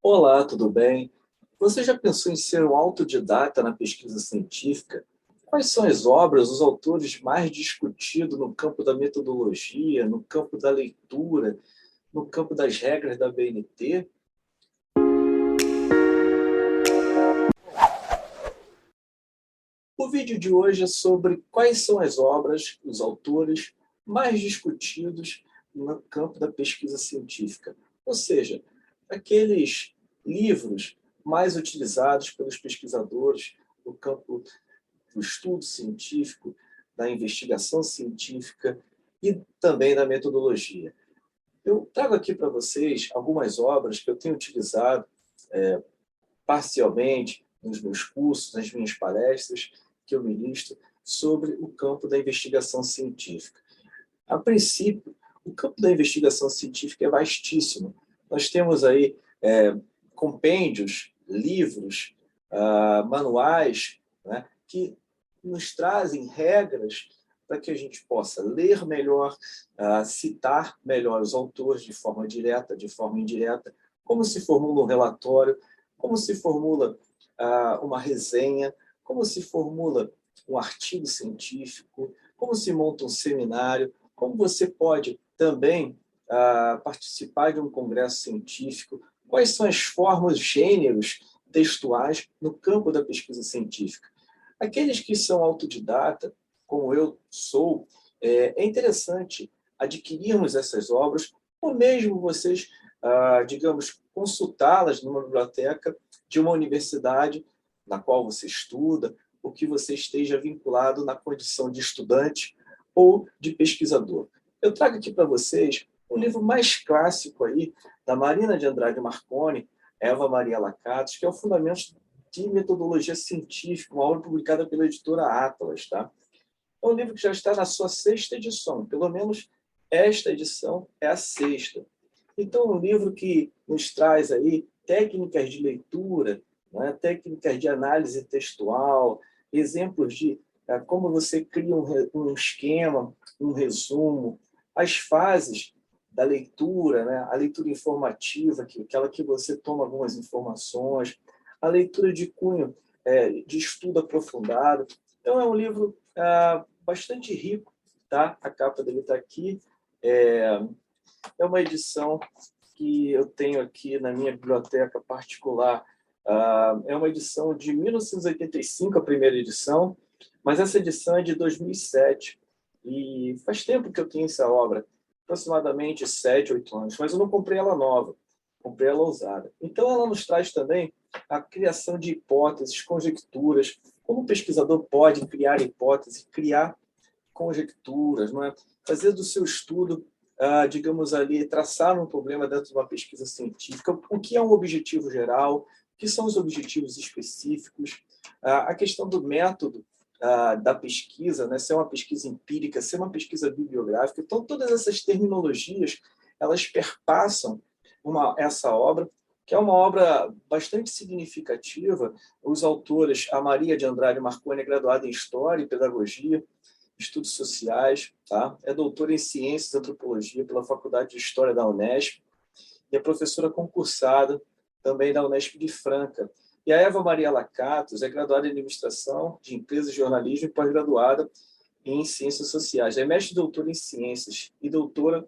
Olá, tudo bem? Você já pensou em ser um autodidata na pesquisa científica? Quais são as obras, os autores mais discutidos no campo da metodologia, no campo da leitura, no campo das regras da BNT? O vídeo de hoje é sobre quais são as obras, os autores mais discutidos no campo da pesquisa científica. Ou seja, aqueles livros mais utilizados pelos pesquisadores no campo do estudo científico, da investigação científica e também da metodologia. Eu trago aqui para vocês algumas obras que eu tenho utilizado parcialmente nos meus cursos, nas minhas palestras que eu ministro sobre o campo da investigação científica. A princípio, o campo da investigação científica é vastíssimo. Nós temos aí compêndios, livros, manuais, né, que nos trazem regras para que a gente possa ler melhor, citar melhor os autores de forma direta, de forma indireta, como se formula um relatório, como se formula uma resenha, como se formula um artigo científico, como se monta um seminário, como você pode também participar de um congresso científico, quais são as formas, gêneros textuais no campo da pesquisa científica. Aqueles que são autodidata, como eu sou, é interessante adquirirmos essas obras, ou mesmo vocês, digamos, consultá-las numa biblioteca de uma universidade na qual você estuda, ou que você esteja vinculado na condição de estudante ou de pesquisador. Eu trago aqui para vocês o livro mais clássico aí, da Marina de Andrade Marconi, Eva Maria Lacatos, que é o Fundamentos de Metodologia Científica, uma obra publicada pela editora Atlas. Tá? É um livro que já está na sua sexta edição, pelo menos esta edição é a sexta. Então, é um livro que nos traz aí técnicas de leitura, né, técnicas de análise textual, exemplos de como você cria um esquema, um resumo, as fases da leitura, né, a leitura informativa, aquela que você toma algumas informações, a leitura de cunho de estudo aprofundado. Então, é um livro bastante rico, tá? A capa dele está aqui. É uma edição que eu tenho aqui na minha biblioteca particular. É uma edição de 1985, a primeira edição, mas essa edição é de 2007. E faz tempo que eu tenho essa obra, aproximadamente 7, 8 anos, mas eu não comprei ela nova, comprei ela usada. Então, ela nos traz também a criação de hipóteses, conjecturas, como o pesquisador pode criar hipóteses, criar conjecturas, não é? Fazer do seu estudo, digamos ali, traçar um problema dentro de uma pesquisa científica, o que é um objetivo geral, o que são os objetivos específicos, a questão do método da pesquisa, né? Se é uma pesquisa empírica, se é uma pesquisa bibliográfica. Então, todas essas terminologias, elas perpassam essa obra, que é uma obra bastante significativa. Os autores, a Maria de Andrade Marconi é graduada em História e Pedagogia, Estudos Sociais, tá? É doutora em Ciências e Antropologia pela Faculdade de História da Unesp e é professora concursada também da Unesp de Franca. E a Eva Maria Lacatos é graduada em Administração de Empresas e Jornalismo e pós-graduada em Ciências Sociais. É mestre e doutora em Ciências e doutora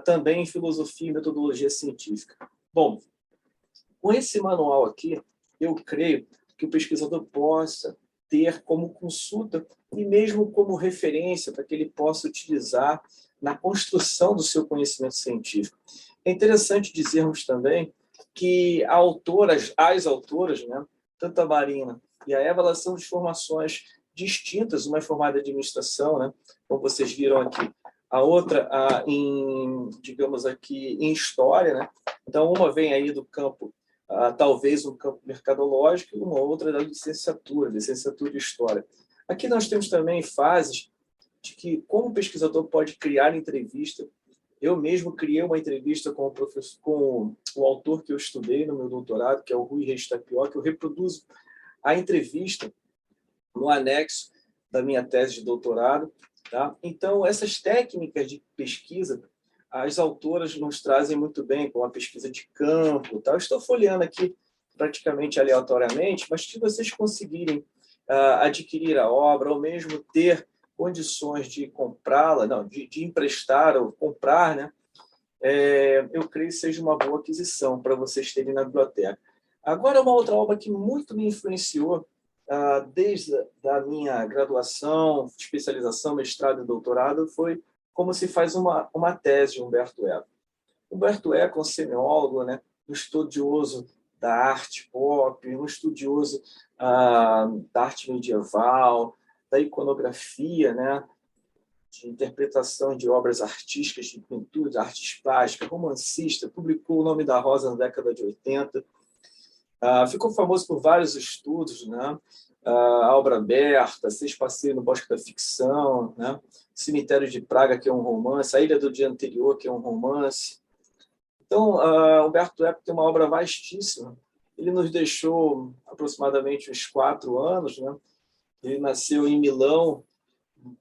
também em Filosofia e Metodologia Científica. Bom, com esse manual aqui, eu creio que o pesquisador possa ter como consulta e mesmo como referência para que ele possa utilizar na construção do seu conhecimento científico. É interessante dizermos também que as autoras, né, tanto a Marina e a Eva, elas são de formações distintas, uma é formada em administração, né, como vocês viram aqui, a outra digamos aqui, em história, né? Então, uma vem aí do campo talvez um campo mercadológico e uma outra da licenciatura de História. Aqui nós temos também fases de que, como o pesquisador pode criar entrevista. Eu mesmo criei uma entrevista com com o autor que eu estudei no meu doutorado, que é o Rui Reis Tapioca. Eu reproduzo a entrevista no anexo da minha tese de doutorado. Tá? Então, essas técnicas de pesquisa as autoras nos trazem muito bem, com a pesquisa de campo. Tá? Eu estou folheando aqui praticamente aleatoriamente, mas se vocês conseguirem adquirir a obra, ou mesmo ter condições de comprá-la, não, de emprestar ou comprar, né? Eu creio que seja uma boa aquisição para vocês terem na biblioteca. Agora, uma outra obra que muito me influenciou desde a minha graduação, especialização, mestrado e doutorado foi Como se faz uma tese de Humberto Eco. Humberto Eco é um semiólogo, né, um estudioso da arte pop, um estudioso da arte medieval, da iconografia, né, de interpretação de obras artísticas, de pintura, de artes plásticas, romancista, publicou O Nome da Rosa na década de 80, ficou famoso por vários estudos, né? A Obra Aberta, Seis Passeios no Bosque da Ficção, né? Cemitério de Praga, que é um romance, A Ilha do Dia Anterior, que é um romance. Então, Humberto Eco tem uma obra vastíssima. Ele nos deixou aproximadamente uns 4 anos, né? Ele nasceu em Milão,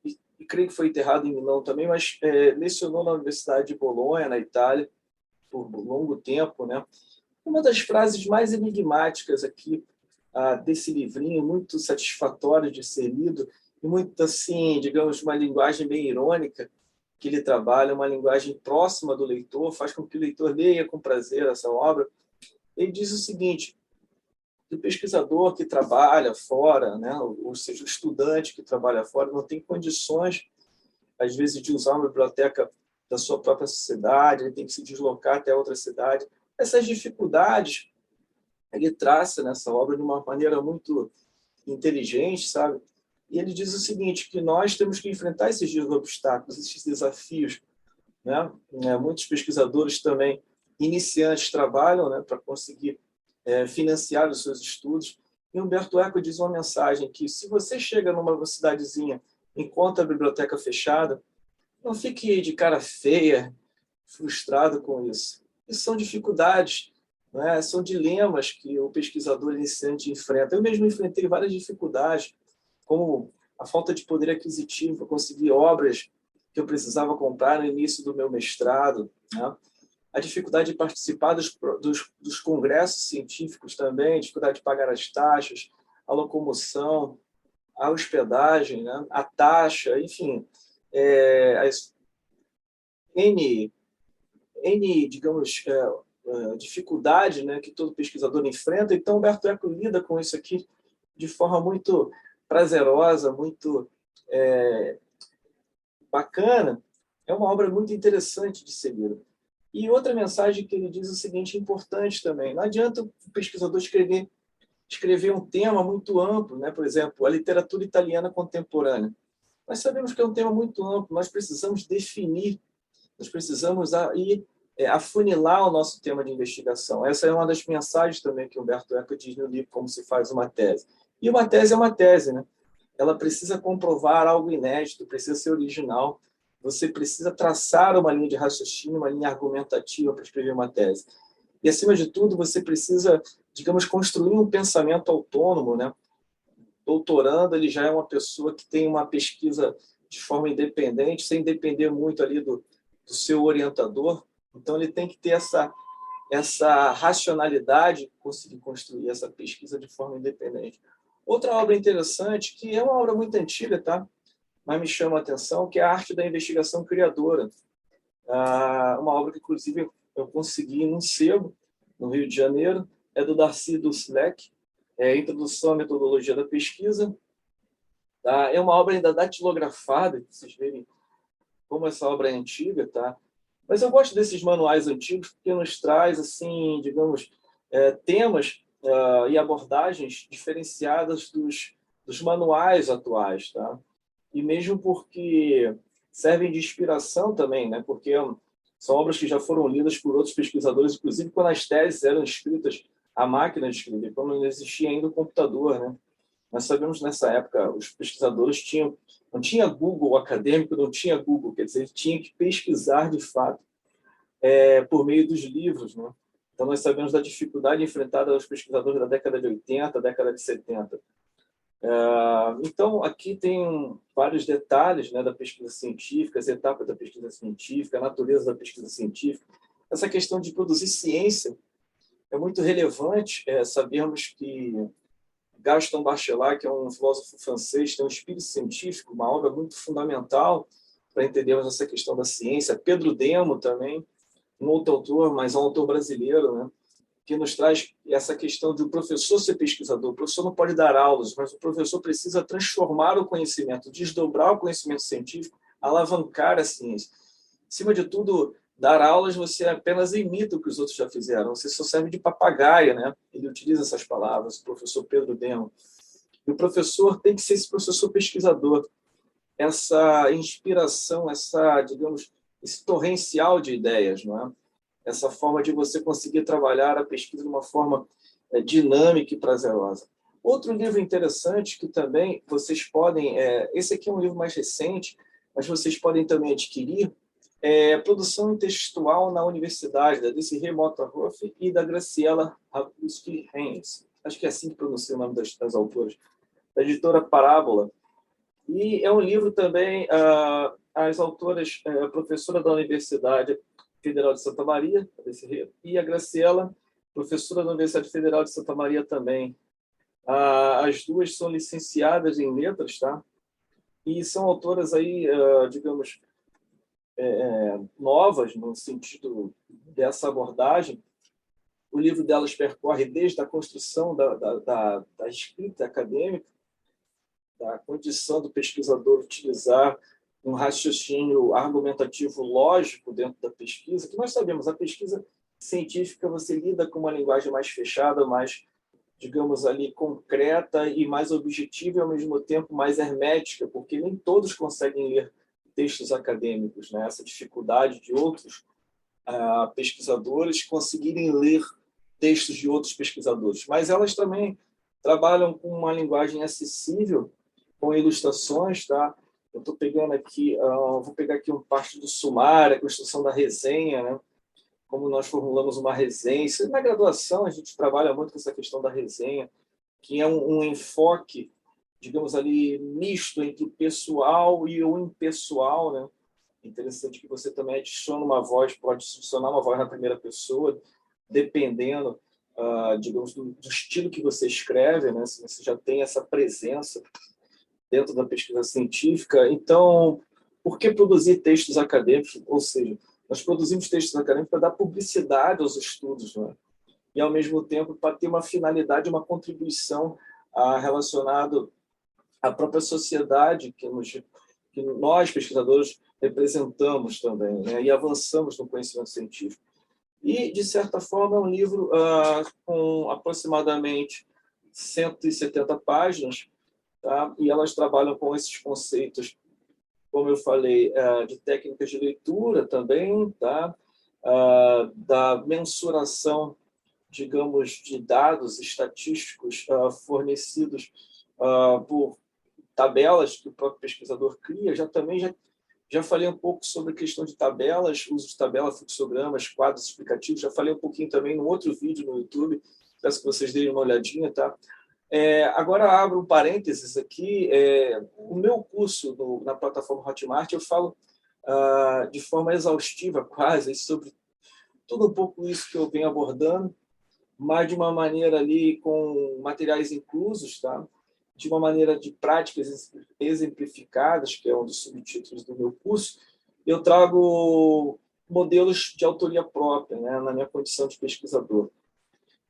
e creio que foi enterrado em Milão também, mas lecionou na Universidade de Bolonha, na Itália, por longo tempo, né? Uma das frases mais enigmáticas aqui desse livrinho, muito satisfatório de ser lido, e muito, assim, digamos, uma linguagem bem irônica que ele trabalha, uma linguagem próxima do leitor, faz com que o leitor leia com prazer essa obra. Ele diz o seguinte: o pesquisador que trabalha fora, né, ou seja, o estudante que trabalha fora, não tem condições, às vezes, de usar uma biblioteca da sua própria cidade, ele tem que se deslocar até outra cidade. Essas dificuldades ele traça nessa obra de uma maneira muito inteligente, sabe? E ele diz o seguinte, que nós temos que enfrentar esses obstáculos, esses desafios, né? Muitos pesquisadores também, iniciantes, trabalham, né, para conseguir financiar os seus estudos. E Humberto Eco diz uma mensagem que, se você chega numa cidadezinha e encontra a biblioteca fechada, não fique de cara feia, frustrado com isso. Isso são dificuldades, né? São dilemas que o pesquisador iniciante enfrenta. Eu mesmo enfrentei várias dificuldades, como a falta de poder aquisitivo para conseguir obras que eu precisava comprar no início do meu mestrado, né? A dificuldade de participar dos congressos científicos também, a dificuldade de pagar as taxas, a locomoção, a hospedagem, né? A taxa, enfim, as digamos, dificuldades, né, que todo pesquisador enfrenta. Então, Humberto Eco lida com isso aqui de forma muito prazerosa, muito bacana. É uma obra muito interessante de ser lida. E outra mensagem que ele diz é o seguinte, importante também: não adianta o pesquisador escrever um tema muito amplo, né? Por exemplo, a literatura italiana contemporânea. Nós sabemos que é um tema muito amplo, nós precisamos definir, nós precisamos afunilar o nosso tema de investigação. Essa é uma das mensagens também que Humberto Eco diz no livro Como se faz uma tese. E uma tese é uma tese, né? Ela precisa comprovar algo inédito, precisa ser original. Você precisa traçar uma linha de raciocínio, uma linha argumentativa para escrever uma tese. E, acima de tudo, você precisa, digamos, construir um pensamento autônomo, né? Doutorando, ele já é uma pessoa que tem uma pesquisa de forma independente, sem depender muito ali do seu orientador. Então, ele tem que ter essa racionalidade, conseguir construir essa pesquisa de forma independente. Outra obra interessante, que é uma obra muito antiga, tá? Mas me chama a atenção, que é A Arte da Investigação Criadora. Uma obra que, inclusive, eu consegui num sebo, no Rio de Janeiro, é do Darcy Duslec, Introdução à Metodologia da Pesquisa. Tá? É uma obra ainda datilografada, para vocês verem como essa obra é antiga, tá? Mas eu gosto desses manuais antigos porque nos traz, assim, digamos, temas e abordagens diferenciadas dos manuais atuais, tá? E mesmo porque servem de inspiração também, né? Porque são obras que já foram lidas por outros pesquisadores, inclusive quando as teses eram escritas à máquina de escrever, quando não existia ainda o computador, né? Nós sabemos, nessa época, os pesquisadores não tinha Google acadêmico, não tinha Google, quer dizer, ele tinha que pesquisar, de fato, por meio dos livros, né? Então, nós sabemos da dificuldade enfrentada aos pesquisadores da década de 80, década de 70. Então, aqui tem vários detalhes, né, da pesquisa científica, as etapas da pesquisa científica, a natureza da pesquisa científica. Essa questão de produzir ciência é muito relevante, sabermos que Gaston Bachelard, que é um filósofo francês, tem um espírito científico, uma obra muito fundamental para entendermos essa questão da ciência. Pedro Demo também, um outro autor, mas um autor brasileiro, né, que nos traz essa questão de o professor ser pesquisador. O professor não pode dar aulas, mas o professor precisa transformar o conhecimento, desdobrar o conhecimento científico, alavancar a ciência. Acima de tudo, dar aulas, você apenas imita o que os outros já fizeram, você só serve de papagaio, né? Ele utiliza essas palavras, o professor Pedro Demo. E o professor tem que ser esse professor pesquisador, essa inspiração, digamos, esse torrencial de ideias, não é? Essa forma de você conseguir trabalhar a pesquisa de uma forma dinâmica e prazerosa. Outro livro interessante que também vocês podem, esse aqui é um livro mais recente, mas vocês podem também adquirir, Produção Textual na Universidade, da Desiree Motta-Hoff e da Graciela Rabuski-Heinz. Acho que é assim que pronuncia o nome das autoras. Da editora Parábola. E é um livro também, as autoras, a professora da Universidade Federal de Santa Maria, e a Graciela, professora da Universidade Federal de Santa Maria também. As duas são licenciadas em letras, tá? E são autoras aí, digamos, novas no sentido dessa abordagem. O livro delas percorre desde a construção da escrita acadêmica, da condição do pesquisador utilizar um raciocínio argumentativo lógico dentro da pesquisa, que nós sabemos, a pesquisa científica você lida com uma linguagem mais fechada, mais, digamos ali, concreta e mais objetiva e, ao mesmo tempo, mais hermética, porque nem todos conseguem ler textos acadêmicos, né? Essa dificuldade de outros pesquisadores conseguirem ler textos de outros pesquisadores. Mas elas também trabalham com uma linguagem acessível, com ilustrações, tá? Eu estou pegando aqui, vou pegar aqui uma parte do sumário, a construção da resenha, né? Como nós formulamos uma resenha. Isso, na graduação, a gente trabalha muito com essa questão da resenha, que é um enfoque, digamos ali, misto entre o pessoal e o impessoal, né? Interessante que você também adiciona uma voz, pode adicionar uma voz na primeira pessoa, dependendo, digamos, do estilo que você escreve, né? Se você já tem essa presença dentro da pesquisa científica. Então, por que produzir textos acadêmicos? Ou seja, nós produzimos textos acadêmicos para dar publicidade aos estudos, né? E, ao mesmo tempo, para ter uma finalidade, uma contribuição relacionada à própria sociedade que nós, pesquisadores, representamos também, né? E avançamos no conhecimento científico. E, de certa forma, é um livro com aproximadamente 170 páginas, tá? E elas trabalham com esses conceitos, como eu falei, de técnicas de leitura também, tá? Da mensuração, digamos, de dados estatísticos fornecidos por tabelas que o próprio pesquisador cria. Já falei um pouco sobre a questão de tabelas, uso de tabela, fluxogramas, quadros explicativos. Já falei um pouquinho também no outro vídeo no YouTube. Peço que vocês deem uma olhadinha, tá? Agora abro um parênteses aqui. O meu curso na plataforma Hotmart, eu falo de forma exaustiva, quase, sobre tudo um pouco isso que eu venho abordando, mas de uma maneira ali com materiais inclusos, tá? De uma maneira de práticas exemplificadas, que é um dos subtítulos do meu curso. Eu trago modelos de autoria própria, né, na minha condição de pesquisador.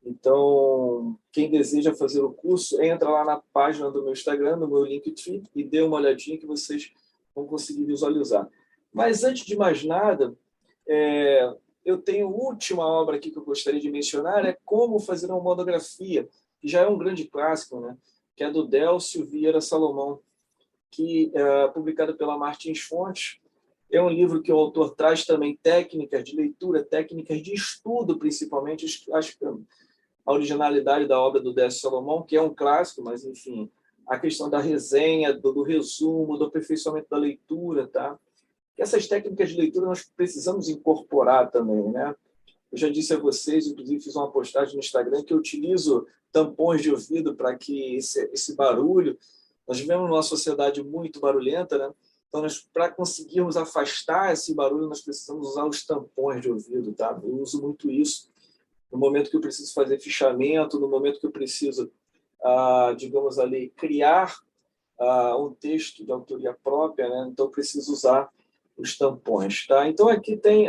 Então, quem deseja fazer o curso, entra lá na página do meu Instagram, no meu Linktree, e dê uma olhadinha que vocês vão conseguir visualizar. Mas, antes de mais nada, eu tenho a última obra aqui que eu gostaria de mencionar, é Como Fazer uma Monografia, que já é um grande clássico, né? Que é do Délcio Vieira Salomão, que é publicado pela Martins Fontes. É um livro que o autor traz também técnicas de leitura, técnicas de estudo, principalmente. Acho que a originalidade da obra do Délcio Salomão, que é um clássico, mas, enfim, a questão da resenha, do resumo, do aperfeiçoamento da leitura, tá? Essas técnicas de leitura nós precisamos incorporar também, né? Eu já disse a vocês, inclusive fiz uma postagem no Instagram, que eu utilizo tampões de ouvido para que esse barulho... Nós vivemos numa sociedade muito barulhenta, né? Então, para conseguirmos afastar esse barulho, nós precisamos usar os tampões de ouvido, tá? Eu uso muito isso no momento que eu preciso fazer fichamento, no momento que eu preciso, digamos ali, criar um texto de autoria própria, né? Então, eu preciso usar os tampões, tá? Então, aqui tem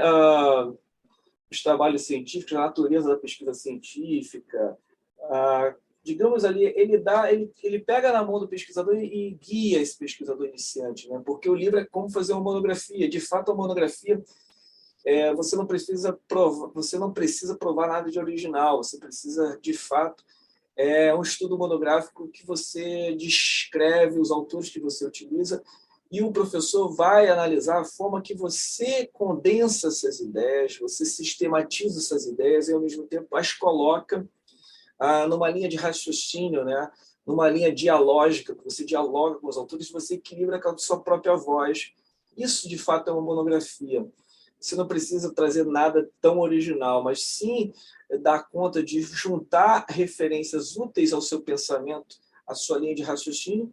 os trabalhos científicos, a natureza da pesquisa científica, digamos ali, ele pega na mão do pesquisador e guia esse pesquisador iniciante, né? Porque o livro é como fazer uma monografia. De fato, a monografia, você não precisa provar nada de original, você precisa, de fato, um estudo monográfico que você descreve os autores que você utiliza e o professor vai analisar a forma que você condensa essas ideias, você sistematiza essas ideias e, ao mesmo tempo, as coloca numa linha de raciocínio, né? Numa linha dialógica, que você dialoga com os autores, você equilibra com a sua própria voz. Isso, de fato, é uma monografia. Você não precisa trazer nada tão original, mas sim dar conta de juntar referências úteis ao seu pensamento, à sua linha de raciocínio,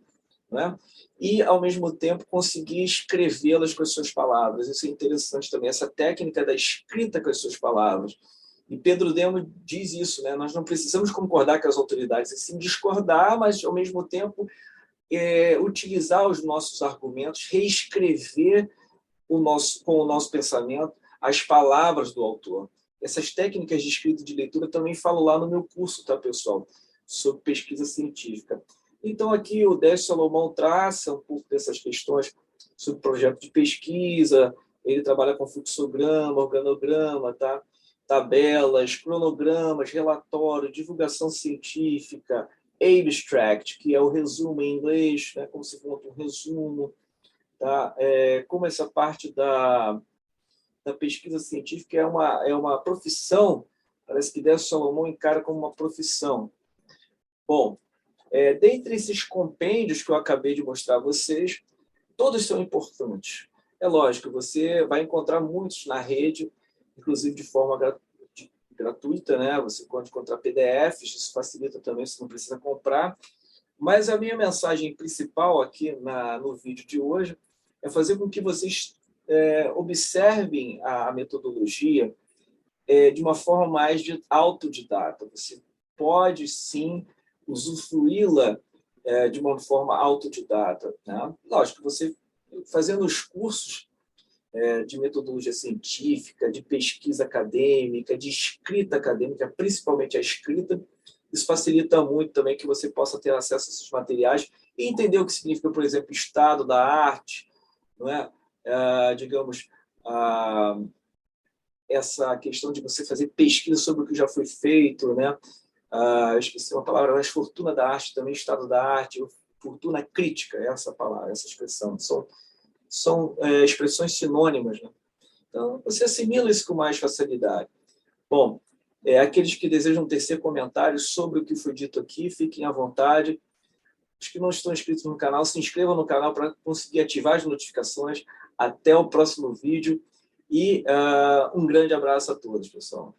né? E, ao mesmo tempo, conseguir escrevê-las com as suas palavras. Isso é interessante também, essa técnica da escrita com as suas palavras. E Pedro Demo diz isso, né? Nós não precisamos concordar com as autoridades, e sim discordar, mas, ao mesmo tempo, utilizar os nossos argumentos, reescrever com o nosso pensamento as palavras do autor. Essas técnicas de escrita e de leitura também falo lá no meu curso, tá, pessoal? Sobre pesquisa científica. Então, aqui o Décio Salomão traça um pouco dessas questões sobre projeto de pesquisa, ele trabalha com fluxograma, organograma, tá? Tabelas, cronogramas, relatório, divulgação científica, abstract, que é o resumo em inglês, né? Como se fosse um resumo, tá? Como essa parte da pesquisa científica é uma profissão, parece que Décio Salomão encara como uma profissão. Bom, dentre esses compêndios que eu acabei de mostrar a vocês, todos são importantes. É lógico, você vai encontrar muitos na rede, inclusive de forma gratuita, né? Você pode encontrar PDFs, isso facilita também, você não precisa comprar. Mas a minha mensagem principal aqui no vídeo de hoje é fazer com que vocês observem a metodologia de uma forma mais autodidata. Você pode, sim, usufruí-la de uma forma autodidata, né? Lógico, você fazendo os cursos de metodologia científica, de pesquisa acadêmica, de escrita acadêmica, principalmente a escrita, isso facilita muito também que você possa ter acesso a esses materiais e entender o que significa, por exemplo, estado da arte, não é? Digamos, essa questão de você fazer pesquisa sobre o que já foi feito, né? Eu esqueci uma palavra, mas fortuna da arte também, estado da arte, fortuna crítica, essa palavra, essa expressão. São expressões sinônimas, né? Então, você assimila isso com mais facilidade. Bom, aqueles que desejam tecer comentários sobre o que foi dito aqui, fiquem à vontade. Os que não estão inscritos no canal, se inscrevam no canal para conseguir ativar as notificações. Até o próximo vídeo e um grande abraço a todos, pessoal.